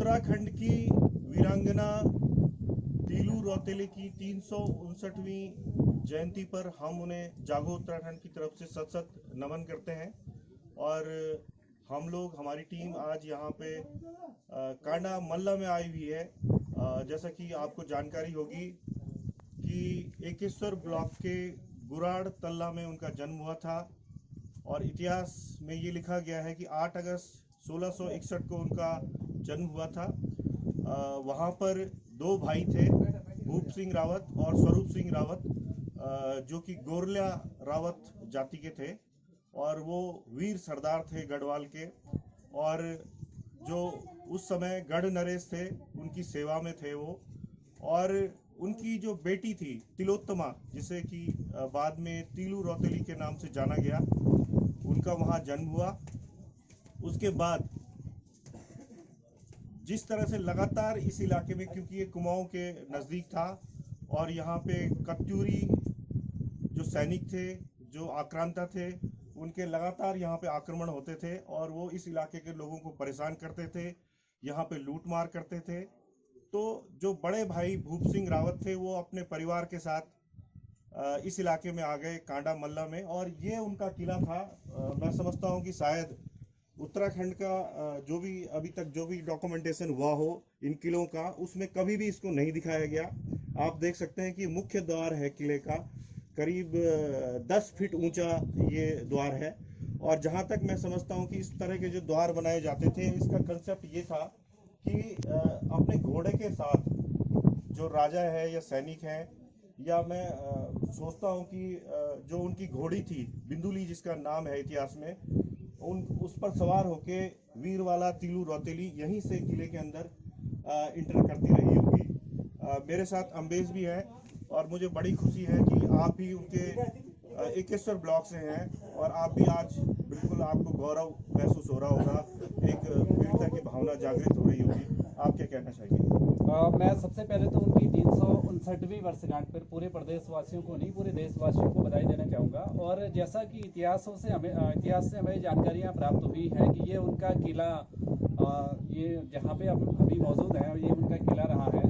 उत्तराखंड की वीरांगना तीलू रौतेले की 359वीं जयंती पर हम उन्हें जागो उत्तराखंड की तरफ से सत सत नमन करते हैं। और हम लोग, हमारी टीम आज यहाँ पे कांडा मल्ला में आई हुई है। जैसा कि आपको जानकारी होगी कि एकेश्वर ब्लॉक के गुराड़ तल्ला में उनका जन्म हुआ था और इतिहास में ये लिखा गया है कि 8 अगस्त 1661 को उनका जन्म हुआ था। वहाँ पर दो भाई थे, भूप सिंह रावत और स्वरूप सिंह रावत, जो कि गोरलिया रावत जाति के थे और वो वीर सरदार थे गढ़वाल के। और जो उस समय गढ़ नरेश थे उनकी सेवा में थे वो। और उनकी जो बेटी थी तिलोत्तमा, जिसे कि बाद में तीलू रौतेली के नाम से जाना गया, उनका वहाँ जन्म हुआ। उसके बाद जिस तरह से लगातार इस इलाके में, क्योंकि ये कुमाऊं के नज़दीक था और यहाँ पे कत्यूरी जो सैनिक थे, जो आक्रांता थे, उनके लगातार यहाँ पे आक्रमण होते थे और वो इस इलाके के लोगों को परेशान करते थे, यहाँ पे लूट मार करते थे। तो जो बड़े भाई भूप सिंह रावत थे वो अपने परिवार के साथ इस इलाके में आ गए, कांडा मल्ला में। और ये उनका किला था। मैं समझता हूँ कि शायद उत्तराखंड का जो भी अभी तक जो भी डॉक्यूमेंटेशन हुआ हो इन किलों का, उसमें कभी भी इसको नहीं दिखाया गया। आप देख सकते हैं कि मुख्य द्वार है किले का, करीब 10 फीट ऊंचा ये द्वार है। और जहाँ तक मैं समझता हूँ कि इस तरह के जो द्वार बनाए जाते थे, इसका कंसेप्ट ये था कि अपने घोड़े के साथ जो राजा है या सैनिक है, या मैं सोचता हूँ कि जो उनकी घोड़ी थी बिंदुली, जिसका नाम है इतिहास में, उस पर सवार होके वीरवाला तीलू रौतेली यहीं से किले के अंदर इंटर करती रही होगी। मेरे साथ अम्बेश भी है और मुझे बड़ी खुशी है कि आप भी उनके एकेश्वर ब्लॉक से हैं और आप भी आज बिल्कुल आपको गौरव महसूस हो रहा होगा, एक वीरता की भावना जागृत हो रही होगी। आप क्या कहना चाहिए? मैं सबसे पहले तो उनकी 359वीं वर्षगांठ पर पूरे प्रदेशवासियों को नहीं, पूरे देशवासियों को बधाई देना चाहूँगा। और जैसा कि इतिहास से हमें जानकारियाँ प्राप्त हुई हैं कि ये उनका किला, ये जहाँ पे अब अभी मौजूद है, ये उनका किला रहा है।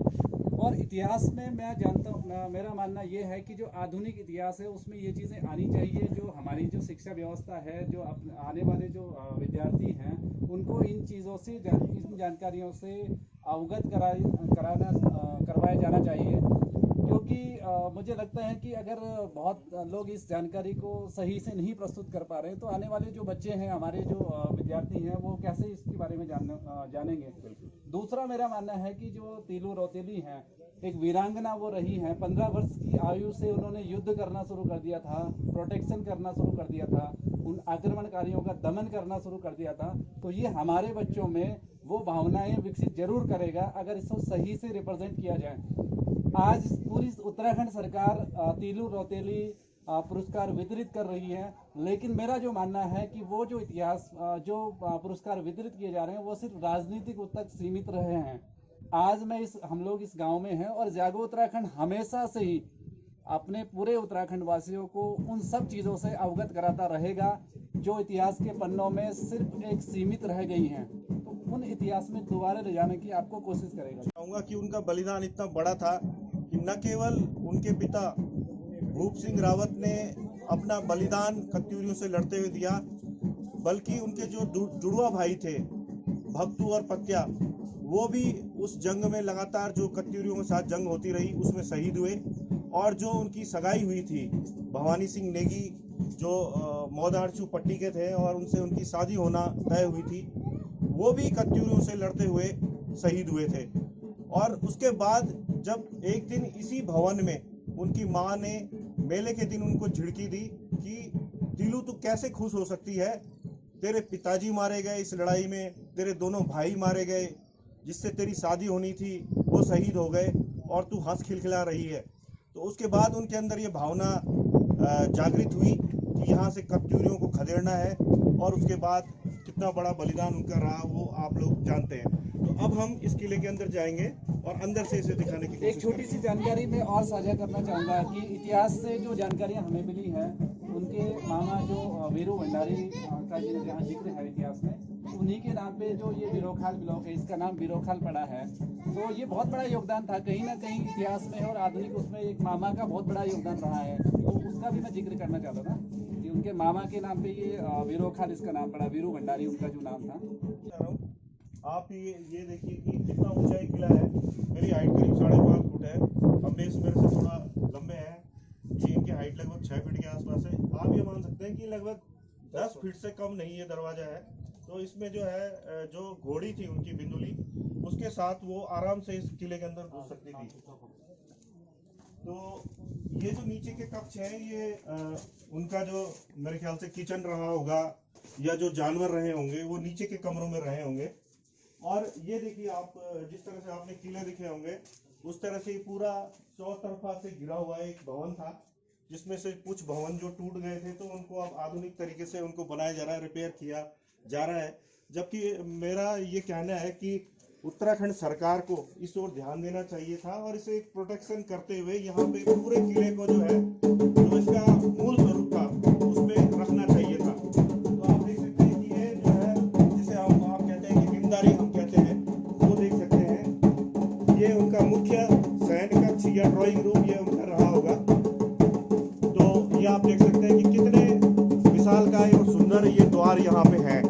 और इतिहास में मैं जानता हूँ, मेरा मानना ये है कि जो आधुनिक इतिहास है उसमें ये चीज़ें आनी चाहिए। जो हमारी जो शिक्षा व्यवस्था है, जो आने वाले जो विद्यार्थी हैं, उनको इन चीज़ों से इन जानकारियों से अवगत करवाया जाना चाहिए। क्योंकि मुझे लगता है कि अगर बहुत लोग इस जानकारी को सही से नहीं प्रस्तुत कर पा रहे हैं, तो आने वाले जो बच्चे हैं, हमारे जो विद्यार्थी हैं, वो कैसे इसके बारे में जानेंगे। दूसरा मेरा मानना है कि जो तीलू रौतेली हैं, एक वीरांगना वो रही हैं। 15 वर्ष की आयु से उन्होंने युद्ध करना शुरू कर दिया था, प्रोटेक्शन करना शुरू कर दिया था, उन आक्रमणकारियों का दमन करना शुरू कर दिया था। तो ये हमारे बच्चों में वो भावनाएं विकसित जरूर करेगा अगर इसको सही से रिप्रेजेंट किया जाए। आज पूरी उत्तराखंड सरकार तीलू रौतेली पुरस्कार वितरित कर रही है, लेकिन मेरा जो मानना है कि वो जो इतिहास जो पुरस्कार वितरित किए जा रहे हैं, वो सिर्फ राजनीतिक तक सीमित रहे हैं। आज हम लोग इस गांव में हैं और जागो उत्तराखंड हमेशा से ही अपने पूरे उत्तराखंड वासियों को उन सब चीज़ों से अवगत कराता रहेगा जो इतिहास के पन्नों में सिर्फ एक सीमित रह गई हैं। तो उन इतिहास में दोबारा ले जाने की आपको कोशिश करेगा। चाहूँगा कि उनका बलिदान इतना बड़ा था कि न केवल उनके पिता भूप सिंह रावत ने अपना बलिदान कत्यूरियों से लड़ते हुए दिया, बल्कि उनके जो जुड़वा भाई थे भक्तू और पत्या, वो भी उस जंग में लगातार, जो कत्यूरियों के साथ जंग होती रही, उसमें शहीद हुए। और जो उनकी सगाई हुई थी भवानी सिंह नेगी, जो मौदारचू पट्टी के थे और उनसे उनकी शादी होना तय हुई थी, वो भी कत्यूरियों से लड़ते हुए शहीद हुए थे। और उसके बाद जब एक दिन इसी भवन में उनकी माँ ने मेले के दिन उनको झिड़की दी कि तीलू तू कैसे खुश हो सकती है, तेरे पिताजी मारे गए इस लड़ाई में, तेरे दोनों भाई मारे गए, जिससे तेरी शादी होनी थी वो शहीद हो गए और तू हंस खिलखिला रही है। तो उसके बाद उनके अंदर ये भावना जागृत हुई कि यहाँ से कत्यूरियों को खदेड़ना है। और उसके बाद कितना बड़ा बलिदान उनका रहा वो आप लोग जानते हैं। तो अब हम इस किले के अंदर जाएंगे और अंदर से इसे दिखाने की एक छोटी सी जानकारी मैं और साझा करना चाहूँगा कि इतिहास से जो जानकारियाँ हमें मिली हैं, उनके मामा जो वीरू भंडारी का जहाँ जिक्र है इतिहास में, उन्हीं के नाम पे जो ये बिरोखाल ब्लॉक है, इसका नाम बिरोखाल पड़ा है। तो ये बहुत बड़ा योगदान था कहीं ना कहीं इतिहास में, और आधुनिक उसमें एक मामा का बहुत बड़ा योगदान रहा है। तो उसका भी मैं जिक्र करना चाहता था कि उनके मामा के नाम पे ये बिरोखाल इसका नाम पड़ा, वीरू भंडारी उनका जो नाम था। आप ये देखिए कि कितना ऊंचाई किला है। मेरी हाइट करीब 5.5 फुट है। अम्बेस मेरे से थोड़ा लंबे हैं। ये इनकी हाइट लगभग 6 फीट के आसपास है। आप ये मान सकते हैं कि लगभग 10 फीट से कम नहीं ये दरवाजा है। तो इसमें जो है जो घोड़ी थी उनकी बिंदुली, उसके साथ वो आराम से इस किले के अंदर घुस सकती थी। तो ये जो नीचे के कक्ष हैं ये उनका जो मेरे ख्याल से किचन रहा होगा या जो जानवर रहे होंगे वो नीचे के कमरों में रहे होंगे। और ये देखिए आप जिस तरह से आपने किले दिखे होंगे उस तरह से पूरा चौतरफा से घिरा हुआ एक भवन था, जिसमें से कुछ भवन जो टूट गए थे तो उनको अब आधुनिक तरीके से उनको बनाया जा रहा है, रिपेयर किया जा रहा है। जबकि मेरा ये कहना है कि उत्तराखंड सरकार को इस ओर ध्यान देना चाहिए था और इसे एक प्रोटेक्शन करते हुए यहाँ पे पूरे किले को जो है जो इसका मूल स्वरूप था उस पर रखना चाहिए था। तो आप देख सकते हैं कि ये जो है जिसे आप कहते हैं कि ईमानदारी हम कहते हैं, वो देख सकते हैं। ये उनका मुख्य शयन कक्ष या ड्राइंग रूम ये उनका रहा होगा। तो ये आप देख सकते हैं कि कितने विशालकाय और सुंदर ये द्वार यहाँ पे है।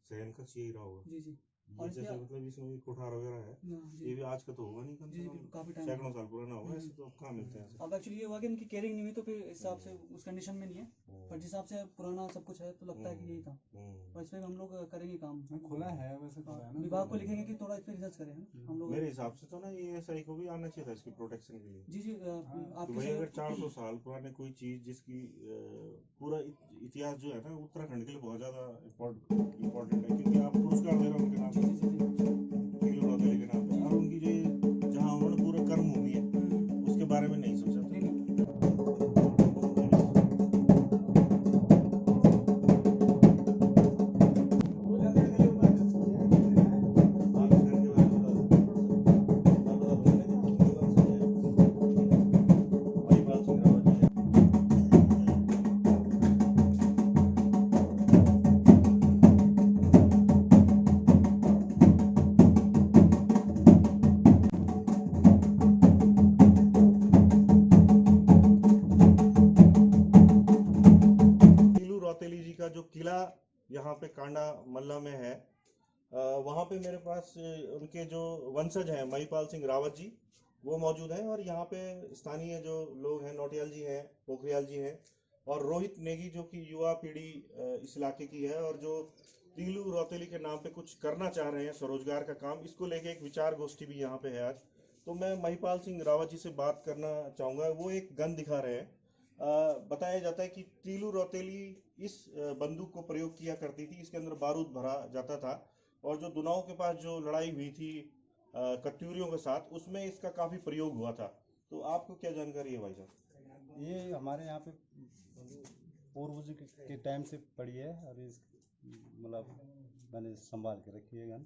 शयन कक्ष यही रहा होगा जी जी। और जैसे मतलब इसमें भी कोठार वगैरह है, ये भी आज का तो होगा नहीं, कम से कम काफी टाइम सैकड़ों साल पुराना होगा। ऐसे तो कहाँ मिलते हैं ऐसे। अब एक्चुअली ये हुआ कि इनकी केयरिंग नहीं हुई तो फिर इस हिसाब से उस कंडीशन में नहीं है, पर जिस हिसाब से पुराना सब कुछ है तो लगता है कि यही था। और इस पे हम लोग करेंगे काम, खुला है वैसे, खुला है ना। विभाग को लिखेंगे कि थोड़ा इस पे रिसर्च करें हम लोग। मेरे हिसाब से तो ना ये एसआई को भी आना चाहिए था इसकी प्रोटेक्शन के लिए। जी जी। तो भाई अगर 400 साल पुराने कोई चीज जिसकी पूरा इतिहास जो है ना उत्तराखंड के लिए बहुत ज्यादा इम्पोर्टेंट है, क्योंकि आप पुरस्कार दे रहे हो उनके नाम पे, तीलू रौतेली के नाम पे, और उनकी जो जहाँ उन्होंने पूरे कर्म भूमि है उसके बारे में नहीं सोचा था। रौतेली जी का जो किला यहाँ पे कांडा मल्ला में है, वहाँ पे मेरे पास उनके जो वंशज हैं महिपाल सिंह रावत जी वो मौजूद हैं, और यहाँ पे स्थानीय जो लोग हैं नौटियाल जी हैं, पोखरियाल जी हैं, और रोहित नेगी जो कि युवा पीढ़ी इस इलाके की है और जो तीलू रौतेली के नाम पे कुछ करना चाह रहे हैं स्वरोजगार का काम, इसको लेके एक विचार गोष्ठी भी यहाँ पे है आज। तो मैं महिपाल सिंह रावत जी से बात करना चाहूँगा। वो एक गन दिखा रहे हैं। बताया जाता है कि तीलू रौतेली इस बंदूक को प्रयोग किया करती थी, इसके अंदर बारूद भरा जाता था, और जो दुनाओं के पास जो लड़ाई हुई थी कत्यूरियों के साथ उसमें इसका काफी प्रयोग हुआ था। तो आपको क्या जानकारी है भाई साहब? ये हमारे यहाँ पे पूर्वज के टाइम से पड़ी है और इस मतलब मैंने संभाल के रखी है गन।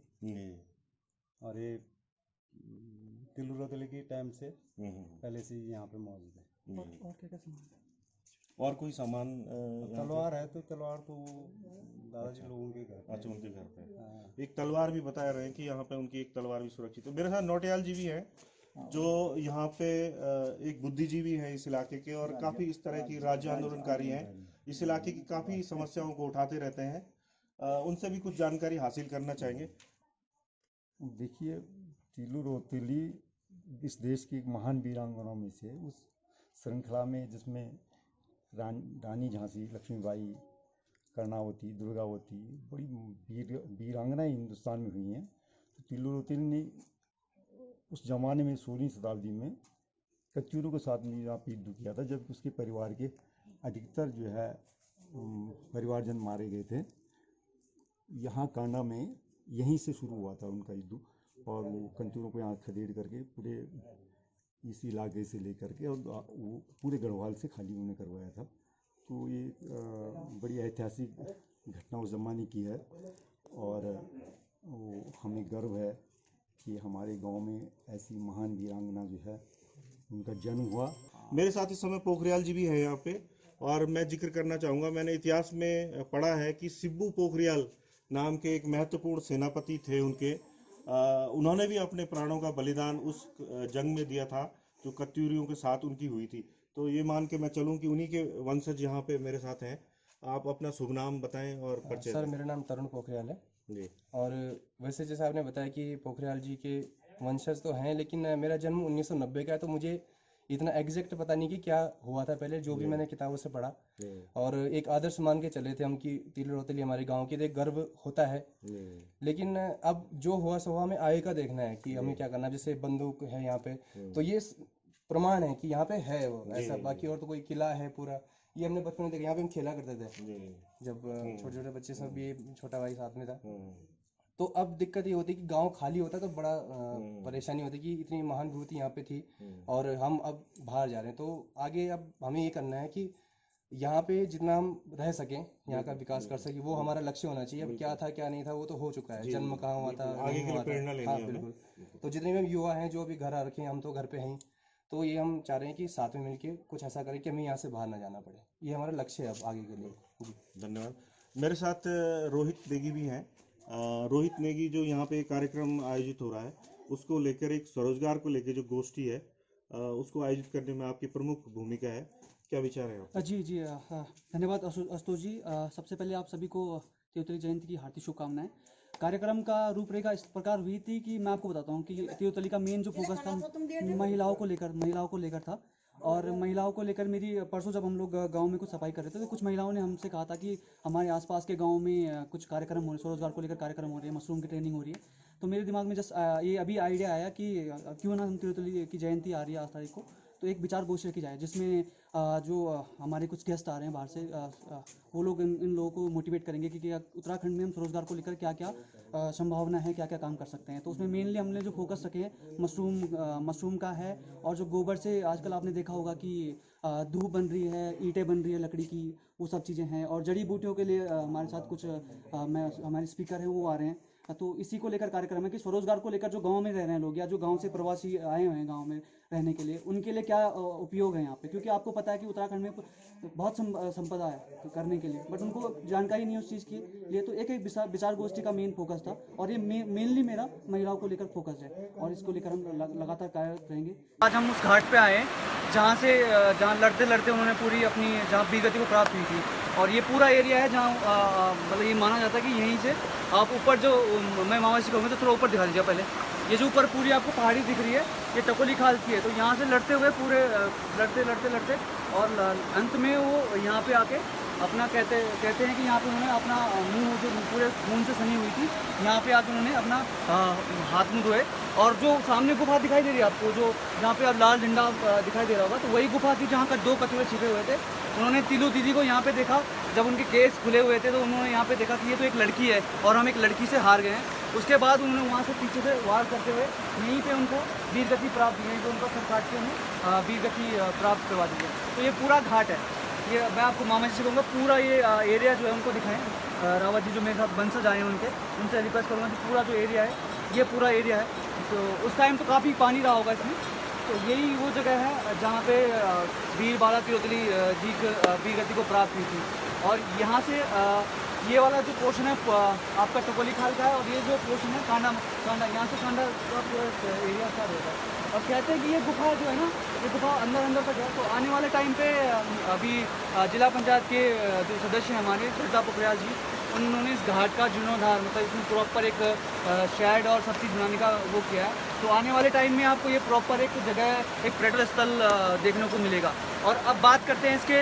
और ये तीलू रौतेली के टाइम से पहले से यहाँ पे मौजूद है। और क्या क्या सामान? और कोई सामान? तलवार है, तो तलवार तो दादाजी लोगों के घर पे। अच्छा, उनके घर पे हाँ। एक तलवार भी बता रहे हैं कि यहाँ पे उनकी एक तलवार भी सुरक्षित है। मेरे साथ नौटियाल जी भी हैं जो यहाँ पे एक बुद्धिजीवी हैं इस इलाके के, और काफी इस तरह की राज्य आंदोलनकारी हैं, इस इलाके की काफी समस्याओं को उठाते रहते हैं। उनसे भी कुछ जानकारी हासिल करना चाहेंगे। देखिए, तीलू रौतेली इस देश की एक महान वीरांगनाओं में से, उस श्रृंखला में जिसमें रानी झांसी, लक्ष्मीबाई, कर्णावती, दुर्गावती बड़ी वीरांगनाएं हिंदुस्तान में हुई हैं। तो तीलू रौतेली ने उस जमाने में 16वीं शताब्दी में कत्यूरों के साथ में यहाँ युद्ध किया था, जब उसके परिवार के अधिकतर जो है परिवारजन मारे गए थे। यहाँ कांडा में यहीं से शुरू हुआ था उनका युद्ध, और वो कत्यूरों को यहाँ खदेड़ करके पूरे इस इलाके से लेकर के और वो पूरे गढ़वाल से खाली उन्होंने करवाया था। तो ये बड़ी ऐतिहासिक घटना उस ज़माने की है, और वो हमें गर्व है कि हमारे गांव में ऐसी महान वीरांगना जो है उनका जन्म हुआ। मेरे साथ इस समय पोखरियाल जी भी है यहाँ पे। और मैं जिक्र करना चाहूँगा, मैंने इतिहास में पढ़ा है कि सिब्बू पोखरियाल नाम के एक महत्वपूर्ण सेनापति थे उनके, उन्होंने भी अपने प्राणों का बलिदान उस जंग में दिया था जो कत्यूरियों के साथ उनकी हुई थी। तो ये मान के मैं चलूँ कि उन्हीं के वंशज यहाँ पे मेरे साथ हैं। आप अपना शुभ नाम बताएं और परिचय सर दें। मेरा नाम तरुण पोखरियाल है। जी और वैसे जैसा आपने बताया कि पोखरियाल जी के वंशज तो हैं, लेकिन मेरा जन्म 1990 का है, तो मुझे इतना एग्जैक्ट पता नहीं कि क्या हुआ था पहले, जो भी मैंने किताबों से पढ़ा। और एक आदर्श मान के चले थे हम कि तिल रोतली हमारे गांव की, तो एक गर्व होता है। लेकिन अब जो हुआ सो हुआ, हमें आगे का देखना है कि हमें क्या करना है। जैसे बंदूक है यहाँ पे, तो ये प्रमाण है कि यहाँ पे है वो ऐसा। बाकी और तो कोई किला है पूरा, ये हमने बचपन में देखा, यहाँ पे हम खेला करते थे जब छोटे छोटे बच्चे सब, ये छोटा भाई साथ में था। तो अब दिक्कत ये होती है कि गांव खाली होता है तो बड़ा परेशानी होती है कि इतनी महान विभूति यहाँ पे थी और हम अब बाहर जा रहे हैं। तो आगे अब हमें ये करना है कि यहाँ पे जितना हम रह सकें, यहाँ का विकास कर सकें, वो हमारा लक्ष्य होना चाहिए। अब क्या था क्या नहीं था वो तो हो चुका है, जन्म कहाँ हुआ था, आगे नहीं के लिए हुआ प्रेरणा था। लेनी हाँ है हमें। बिल्कुल। तो जितने भी हम युवा हैं जो अभी घर आ रखे हैं, हम तो घर पे हैं, तो ये हम चाह रहे हैं कि साथ में मिलके कुछ ऐसा करें कि हमें यहाँ से बाहर ना जाना पड़े। ये हमारा लक्ष्य है अब आगे के लिए। जी धन्यवाद। मेरे साथ रोहित नेगी भी हैं। रोहित नेगी, जो यहाँ पे एक कार्यक्रम आयोजित हो रहा है उसको लेकर, एक स्वरोजगार को लेकर जो गोष्ठी है उसको आयोजित करने में आपकी प्रमुख भूमिका है, क्या विचार है आपका? जी जी, धन्यवाद आशुतोष जी। सबसे पहले आप सभी को तिरुतली जयंती की हार्दिक शुभकामनाएं। कार्यक्रम का रूपरेखा इस प्रकार हुई थी कि मैं आपको बताता हूँ कि तिरुतली का मेन जो फोकस था महिलाओं को लेकर था। और महिलाओं को लेकर मेरी परसों जब हम लोग गांव में कुछ सफाई कर रहे थे, तो कुछ महिलाओं ने हमसे कहा था कि हमारे आसपास के गांव में कुछ कार्यक्रम हो रहे, स्वरोजगार को लेकर कार्यक्रम हो रहे हैं, मशरूम की ट्रेनिंग हो रही है। तो मेरे दिमाग में जस्ट ये अभी आइडिया आया कि क्यों ना हम तिरुतली की जयंती आ रही है 8 तारीख को, तो एक विचार गोष्ठी रखी जाए जिसमें जो हमारे कुछ गेस्ट आ रहे हैं बाहर से, वो लोग इन लोगों को मोटिवेट करेंगे कि उत्तराखंड में हम स्वरोजगार को लेकर क्या क्या संभावना है, क्या क्या काम कर सकते हैं। तो उसमें मेनली हमने जो फोकस रखे हैं मशरूम का है। और जो गोबर से आजकल आपने देखा होगा कि धूप बन रही है, ईंटें बन रही है लकड़ी की, वो सब चीज़ें हैं। और जड़ी बूटियों के लिए हमारे साथ कुछ हमारे स्पीकर हैं वो आ रहे हैं। तो इसी को लेकर कार्यक्रम है कि स्वरोजगार को लेकर जो गांव में रह रहे हैं लोग या जो गांव से प्रवासी आए हुए हैं गांव में रहने के लिए, उनके लिए क्या उपयोग है यहाँ पे। क्योंकि आपको पता है कि उत्तराखंड में बहुत संपदा है करने के लिए, बट उनको जानकारी नहीं उस चीज़ के लिए। तो एक विचार गोष्ठी का मेन फोकस था और ये मेनली मेरा महिलाओं को लेकर फोकस है और इसको लेकर हम लगातार कार्यरत रहेंगे। आज हम उस घाट पे आए हैं जहाँ लड़ते लड़ते उन्होंने पूरी अपनी जहाँ वीर गति को प्राप्त हुई थी। और ये पूरा एरिया है जहाँ मतलब ये माना जाता है कि यहीं से आप ऊपर जो, मैं मामा जी कहूँगा तो थोड़ा ऊपर दिखा दीजिए पहले, ये जो ऊपर पूरी आपको पहाड़ी दिख रही है ये टकोली खाल की है। तो यहाँ से लड़ते हुए पूरे लड़ते और अंत में वो यहाँ पे आके अपना कहते हैं कि यहाँ पे उन्होंने अपना मुंह जो पूरे खून से सनी हुई थी, यहाँ पे आके उन्होंने अपना हाथ मुँह धोए। और जो सामने गुफा दिखाई दे रही है आपको, जो जहाँ पे अब लाल झंडा दिखाई दे रहा होगा, तो वही गुफा थी जहाँ पर 2 कछुए छिपे हुए थे। उन्होंने तिलू दीदी को यहाँ पे देखा, जब उनके केस खुले हुए थे तो उन्होंने यहाँ पे देखा कि ये तो एक लड़की है और हम एक लड़की से हार गए हैं। उसके बाद उन्होंने वहाँ से पीछे से वार करते हुए यहीं पे उनको वीर गति प्राप्त हुई है, जो उनका सर काट के उन्हें वीर गति प्राप्त करवा दी है। तो ये पूरा घाट है, ये मैं आपको मामा जी से कहूँगा पूरा ये एरिया जो है उनको दिखाएं। रावत जी जो मेरे साथ वंशज आए हैं उनसे रिक्वेस्ट करूँगा कि पूरा जो एरिया है ये पूरा एरिया है। तो उस टाइम तो काफ़ी पानी रहा होगा इसमें। तो यही वो जगह है जहाँ पे वीर बाला तिरुतली जी वीर गति को प्राप्त हुई थी। और यहाँ से ये वाला जो पोर्शन है आपका टकोली खाल का है, और ये जो पोर्शन है कांडा यहाँ से कांडा का पूरा एरिया स्टार्ट होता है। और कहते हैं कि ये गुफा जो है ना, ये गुफा अंदर तक है। तो आने वाले टाइम पे अभी जिला पंचायत के जो सदस्य हैं हमारे श्रद्धा पोखरियाल जी, उन्होंने इस घाट का जीर्णोद्धार मतलब इसमें प्रॉपर एक शेड और सब चीज़ बनाने का वो किया है। तो आने वाले टाइम में आपको ये प्रॉपर एक जगह, एक पर्यटन स्थल देखने को मिलेगा। और अब बात करते हैं इसके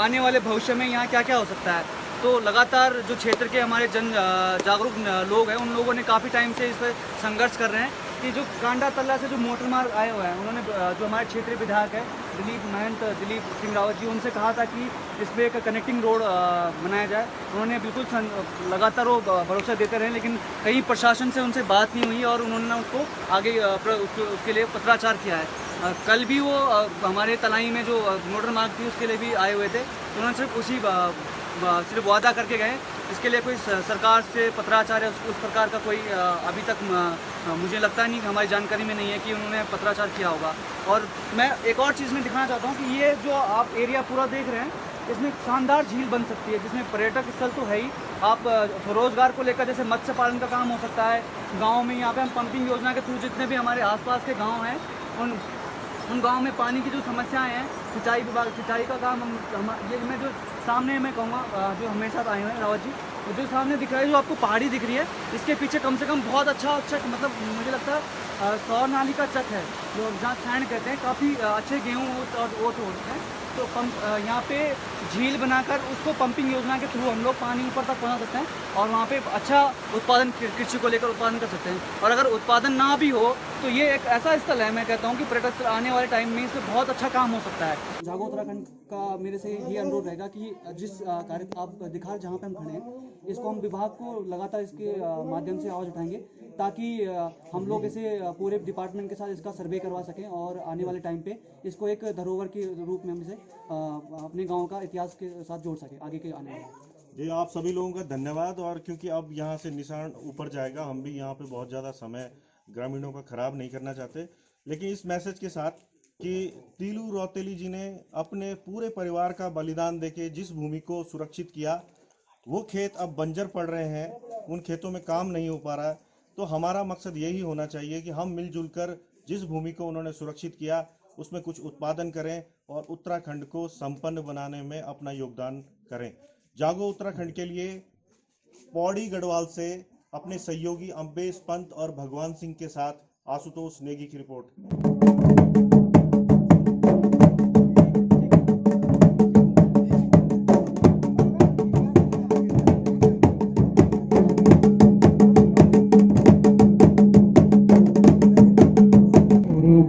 आने वाले भविष्य में यहाँ क्या क्या हो सकता है। तो लगातार जो क्षेत्र के हमारे जागरूक लोग हैं, उन लोगों ने काफ़ी टाइम से इस पर संघर्ष कर रहे हैं कि जो कांडा तल्ला से जो मोटर मार्ग आए हुए हैं, उन्होंने जो हमारे क्षेत्रीय विधायक है दिलीप सिंह रावत जी, उनसे कहा था कि इस पर एक कनेक्टिंग रोड बनाया जाए। उन्होंने बिल्कुल लगातार वो भरोसा देते रहे, लेकिन कहीं प्रशासन से उनसे बात नहीं हुई और उन्होंने उसको आगे उसके लिए पत्राचार किया है। कल भी वो हमारे तलाई में जो मोटर मार्ग थी उसके लिए भी आए हुए थे। तो उन्होंने सिर्फ वादा करके गए, इसके लिए कोई सरकार से पत्राचार या उस प्रकार का कोई अभी तक मुझे लगता नहीं कि हमारी जानकारी में नहीं है कि उन्होंने पत्राचार किया होगा। और मैं एक और चीज़ में दिखाना चाहता हूँ कि ये जो आप एरिया पूरा देख रहे हैं, इसमें शानदार झील बन सकती है, जिसमें पर्यटक स्थल तो है ही, आप रोजगार को लेकर जैसे मत्स्य पालन का काम हो सकता है गांव में। यहाँ पे हम पंपिंग योजना के थ्रू जितने भी हमारे आसपास के गांव हैं उन गांव में पानी की जो समस्याएं हैं, सिंचाई विभाग सिंचाई का काम ये मैं जो सामने मैं कहूँगा जो हमारे साथ आए हुए हैं रावत जी, जो सामने दिख रहा है, जो आपको पहाड़ी दिख रही है, इसके पीछे कम से कम बहुत अच्छा मतलब मुझे लगता है सौर नाली का चक है, जो जहाँ सैंड कहते हैं, काफ़ी अच्छे गेहूँ और ओट होते हैं। तो यहाँ पे झील बनाकर उसको पंपिंग योजना के थ्रू हम लोग पानी ऊपर तक पहुँचा सकते हैं और वहाँ पे अच्छा उत्पादन कृषि को लेकर उत्पादन कर सकते हैं। और अगर उत्पादन ना भी हो तो ये एक ऐसा स्थल है, मैं कहता हूँ कि पर्यटक स्थल आने वाले टाइम में इसमें बहुत अच्छा काम हो सकता है। जागो उत्तराखंड का मेरे से ये अनुरोध रहेगा कि जिस कार्य आप दिखा जहाँ पे हम खड़े हैं, इसको हम विभाग को लगातार इसके माध्यम से आवाज़ उठाएंगे, ताकि हम लोग इसे पूरे डिपार्टमेंट के साथ इसका सर्वे करवा सकें और आने वाले टाइम पे इसको एक धरोहर के रूप में हम इसे अपने गांव का इतिहास के साथ जोड़ सकें आगे के आने वाले। जी, आप सभी लोगों का धन्यवाद। और क्योंकि अब यहाँ से निशान ऊपर जाएगा, हम भी यहाँ पे बहुत ज़्यादा समय ग्रामीणों का खराब नहीं करना चाहते, लेकिन इस मैसेज के साथ कि तीलू रौतेली जी ने अपने पूरे परिवार का बलिदान देके जिस भूमि को सुरक्षित किया, वो खेत अब बंजर पड़ रहे हैं, उन खेतों में काम नहीं हो पा रहा है। तो हमारा मकसद यही होना चाहिए कि हम मिलजुल कर जिस भूमि को उन्होंने सुरक्षित किया उसमें कुछ उत्पादन करें और उत्तराखंड को संपन्न बनाने में अपना योगदान करें। जागो उत्तराखंड के लिए पौड़ी गढ़वाल से अपने सहयोगी अम्बेश पंत और भगवान सिंह के साथ आशुतोष नेगी की रिपोर्ट।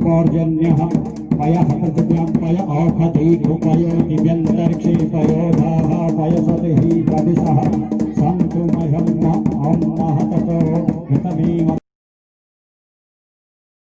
पर्जन्यः पयः पृथिव्यां पय औषधीषु पयो दिव्यन्तरिक्षे पयोधाः पयसतिः प्रदिशः सन्तु मह्यं न ॐ महततो घृतमेव